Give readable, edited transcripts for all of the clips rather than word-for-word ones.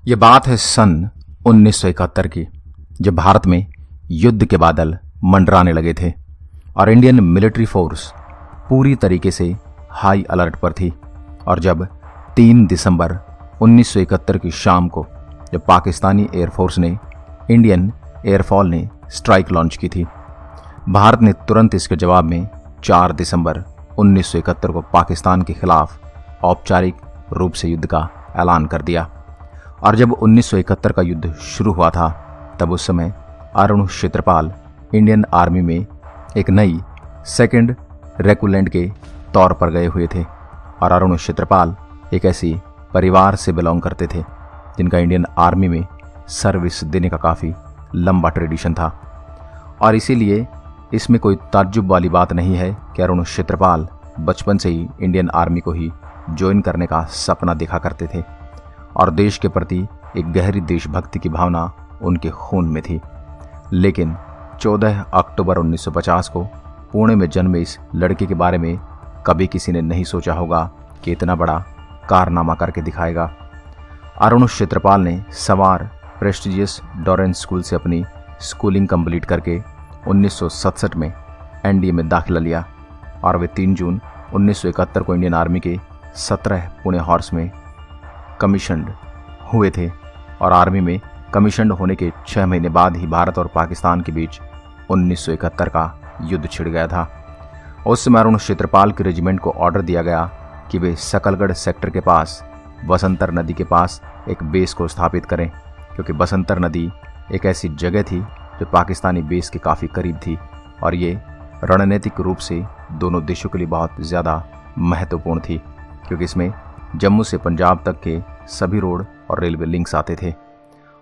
ये बात है सन 1971 की, जब भारत में युद्ध के बादल मंडराने लगे थे और इंडियन मिलिट्री फोर्स पूरी तरीके से हाई अलर्ट पर थी। और जब 3 दिसंबर 1971 की शाम को जब पाकिस्तानी एयरफोर्स ने इंडियन एयरफॉल ने स्ट्राइक लॉन्च की थी, भारत ने तुरंत इसके जवाब में 4 दिसंबर 1971 को पाकिस्तान के खिलाफ औपचारिक रूप से युद्ध का ऐलान कर दिया। और जब 1971 का युद्ध शुरू हुआ था, तब उस समय अरुण क्षेत्रपाल इंडियन आर्मी में एक नई सेकंड रेकुलेंट के तौर पर गए हुए थे। और अरुण क्षेत्रपाल एक ऐसी परिवार से बिलोंग करते थे जिनका इंडियन आर्मी में सर्विस देने का काफ़ी लंबा ट्रेडिशन था। और इसीलिए इसमें कोई ताज्जुब वाली बात नहीं है कि अरुण क्षेत्रपाल बचपन से ही इंडियन आर्मी को ही ज्वाइन करने का सपना देखा करते थे और देश के प्रति एक गहरी देशभक्ति की भावना उनके खून में थी। लेकिन 14 अक्टूबर 1950 को पुणे में जन्मे इस लड़के के बारे में कभी किसी ने नहीं सोचा होगा कि इतना बड़ा कारनामा करके दिखाएगा। अरुण क्षेत्रपाल ने सवार प्रेस्टिजियस डॉरेंस स्कूल से अपनी स्कूलिंग कंप्लीट करके 1967 में एनडीए में दाखिला लिया और वे 3 जून 1971 को इंडियन आर्मी के 17 पुणे हॉर्स में कमीशन्ड हुए थे। और आर्मी में कमीशन्ड होने के 6 महीने बाद ही भारत और पाकिस्तान के बीच 1971 का युद्ध छिड़ गया था। उस समय अरुण क्षेत्रपाल के रेजिमेंट को ऑर्डर दिया गया कि वे सकलगढ़ सेक्टर के पास बसंतर नदी के पास एक बेस को स्थापित करें, क्योंकि बसंतर नदी एक ऐसी जगह थी जो पाकिस्तानी बेस के काफ़ी करीब थी और ये रणनीतिक रूप से दोनों देशों के लिए बहुत ज़्यादा महत्वपूर्ण थी, क्योंकि इसमें जम्मू से पंजाब तक के सभी रोड और रेलवे लिंक्स आते थे।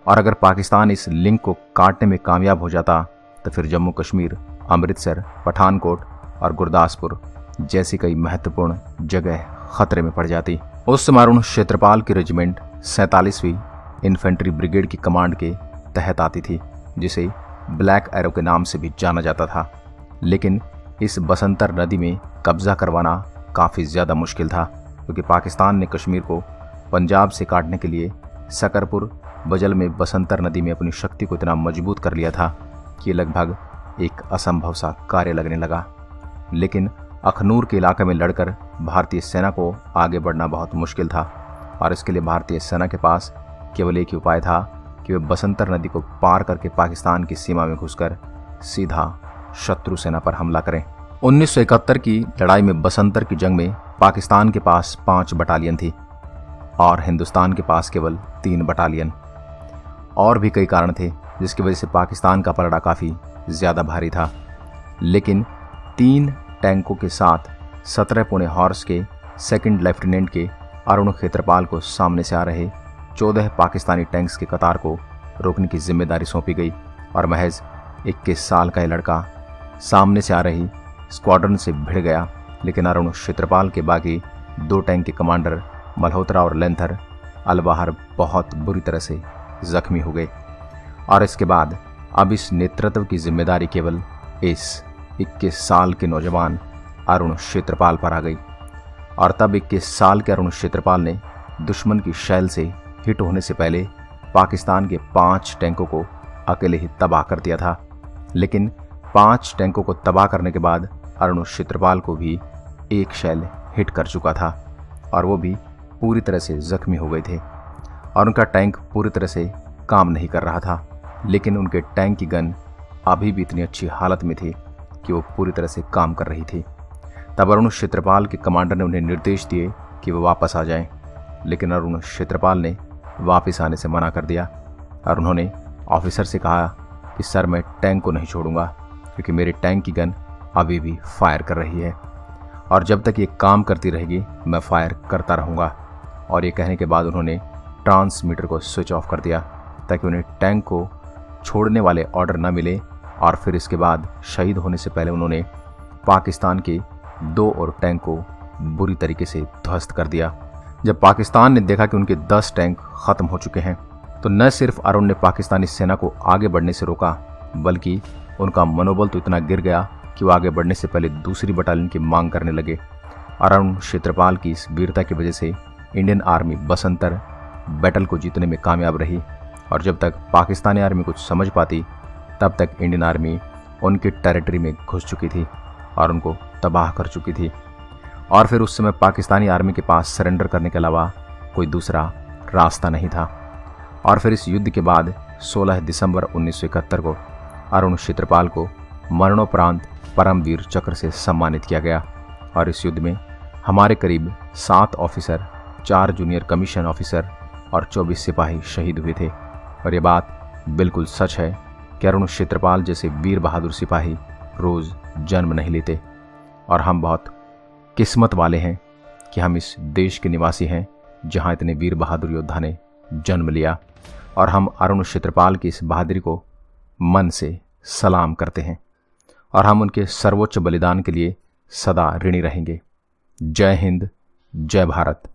और अगर पाकिस्तान इस लिंक को काटने में कामयाब हो जाता तो फिर जम्मू कश्मीर, अमृतसर, पठानकोट और गुरदासपुर जैसी कई महत्वपूर्ण जगह खतरे में पड़ जाती। उस समय अरुण क्षेत्रपाल की रेजिमेंट 47वीं इन्फेंट्री ब्रिगेड की कमांड के तहत आती थी, जिसे ब्लैक एरो के नाम से भी जाना जाता था। लेकिन इस बसंतर नदी में कब्जा करवाना काफ़ी ज़्यादा मुश्किल था, क्योंकि पाकिस्तान ने कश्मीर को पंजाब से काटने के लिए सकरपुर बजल में बसंतर नदी में अपनी शक्ति को इतना मजबूत कर लिया था कि लगभग एक असंभव सा कार्य लगने लगा। लेकिन अखनूर के इलाके में लड़कर भारतीय सेना को आगे बढ़ना बहुत मुश्किल था और इसके लिए भारतीय सेना के पास केवल एक ही उपाय था कि वे बसंतर नदी को पार करके पाकिस्तान की सीमा में घुसकर सीधा शत्रु सेना पर हमला करें। 1971 की लड़ाई में बसंतर की जंग में पाकिस्तान के पास 5 बटालियन थी और हिंदुस्तान के पास केवल 3 बटालियन। और भी कई कारण थे जिसकी वजह से पाकिस्तान का पलड़ा काफ़ी ज़्यादा भारी था। लेकिन 3 टैंकों के साथ 17 पुणे हॉर्स के सेकंड लेफ्टिनेंट के अरुण क्षेत्रपाल को सामने से आ रहे 14 पाकिस्तानी टैंक्स के कतार को रोकने की जिम्मेदारी सौंपी गई। और महज 21 साल का यह लड़का सामने से आ रही स्क्वाड्रन से भिड़ गया। लेकिन अरुण क्षेत्रपाल के बाकी 2 टैंक के कमांडर मल्होत्रा और लेंथर अलबाहर बहुत बुरी तरह से जख्मी हो गए। और इसके बाद अब इस नेतृत्व की जिम्मेदारी केवल इस 21 साल के नौजवान अरुण क्षेत्रपाल पर आ गई। और तब 21 साल के अरुण क्षेत्रपाल ने दुश्मन की शैल से हिट होने से पहले पाकिस्तान के 5 टैंकों को अकेले ही तबाह कर दिया था। लेकिन 5 टैंकों को तबाह करने के बाद अरुण क्षेत्रपाल को भी एक शैल हिट कर चुका था और वो भी पूरी तरह से जख्मी हो गए थे और उनका टैंक पूरी तरह से काम नहीं कर रहा था। लेकिन उनके टैंक की गन अभी भी इतनी अच्छी हालत में थी कि वो पूरी तरह से काम कर रही थी। तब अरुण क्षेत्रपाल के कमांडर ने उन्हें निर्देश दिए कि वो वापस आ जाएं। लेकिन अरुण क्षेत्रपाल ने वापस आने से मना कर दिया और उन्होंने ऑफिसर से कहा कि सर, मैं टैंक को नहीं छोड़ूंगा, क्योंकि मेरे टैंक की गन अभी भी फायर कर रही है और जब तक ये काम करती रहेगी मैं फायर करता रहूँगा। और ये कहने के बाद उन्होंने ट्रांसमीटर को स्विच ऑफ कर दिया ताकि उन्हें टैंक को छोड़ने वाले ऑर्डर न मिले। और फिर इसके बाद शहीद होने से पहले उन्होंने पाकिस्तान के 2 और टैंक को बुरी तरीके से ध्वस्त कर दिया। जब पाकिस्तान ने देखा कि उनके 10 टैंक ख़त्म हो चुके हैं, तो न सिर्फ अरुण ने पाकिस्तानी सेना को आगे बढ़ने से रोका, बल्कि उनका मनोबल तो इतना गिर गया कि वो आगे बढ़ने से पहले दूसरी बटालियन की मांग करने लगे। अरुण क्षेत्रपाल की इस वीरता की वजह से इंडियन आर्मी बसंतर बैटल को जीतने में कामयाब रही, और जब तक पाकिस्तानी आर्मी कुछ समझ पाती तब तक इंडियन आर्मी उनकी टेरिटरी में घुस चुकी थी और उनको तबाह कर चुकी थी। और फिर उस समय पाकिस्तानी आर्मी के पास सरेंडर करने के अलावा कोई दूसरा रास्ता नहीं था। और फिर इस युद्ध के बाद 16 दिसंबर 1971 को अरुण क्षेत्रपाल को मरणोपरांत परमवीर चक्र से सम्मानित किया गया। और इस युद्ध में हमारे करीब 7 ऑफिसर, 4 जूनियर कमीशन ऑफिसर और 24 सिपाही शहीद हुए थे। और ये बात बिल्कुल सच है कि अरुण क्षेत्रपाल जैसे वीर बहादुर सिपाही रोज़ जन्म नहीं लेते, और हम बहुत किस्मत वाले हैं कि हम इस देश के निवासी हैं जहां इतने वीर बहादुर योद्धा ने जन्म लिया। और हम अरुण क्षेत्रपाल की इस बहादुरी को मन से सलाम करते हैं और हम उनके सर्वोच्च बलिदान के लिए सदा ऋणी रहेंगे। जय हिंद, जय भारत।